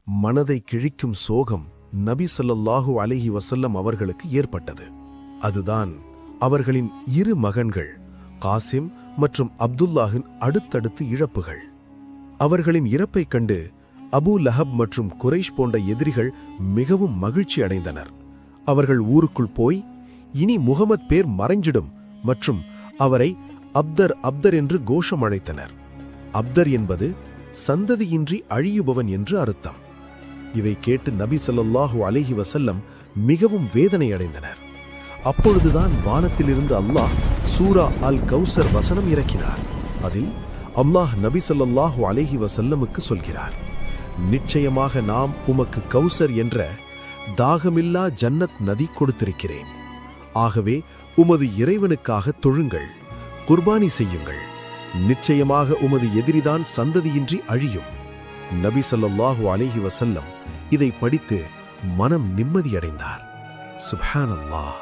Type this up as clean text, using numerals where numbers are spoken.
மனதை கிழிக்கும் சோகம் நபி ஸல்லல்லாஹு அலைஹி வஸல்லம் அவர்களுக்கு ஏற்பட்டது. அதுதான் அவர்களின் 2 மகன்கள் காசிம் மற்றும் அப்துல்லாஹின் அடுத்தடுத்து இழப்புகள். அவர்களின் இறப்பைக் கண்டு அபூ லஹப் மற்றும் குரைஷ் போன்ற எதிரிகள் மிகவும் மகிழ்ச்சி அடைந்தனர். அவர்கள் ஊருக்குள் போய், இனி முகமது பேர் மறைஞ்சிடும் மற்றும் அவரை அப்தர் அப்தர் என்று கோஷம் அழைத்தனர். அப்தர் என்பது சந்ததியின்றி அழியுபவன் என்று அர்த்தம். இவை கேட்டு நபி ஸல்லல்லாஹு அலைஹி வஸல்லம் மிகவும் வேதனை அடைந்தனர். அப்பொழுதுதான் வானத்திலிருந்து அல்லாஹ் சூரா அல் கௌசர் வசனம் இறக்கினார். அதில் அல்லாஹ் நபி ஸல்லல்லாஹு அலைஹி வஸல்லமுக்கு சொல்கிறார், நிச்சயமாக நாம் உமக்கு கௌசர் என்ற தாகமில்லா ஜன்னத் நதி கொடுத்திருக்கிறேன். ஆகவே உமது இறைவனுக்காக தொழுங்கள், குர்பானி செய்யுங்கள். நிச்சயமாக உமது எதிரிதான் சந்ததியின்றி அழியும். நபி ஸல்லல்லாஹு அலைஹி வஸல்லம் இதை படித்து மனம் நிம்மதியடைந்தார். சுப்ஹானல்லாஹ்.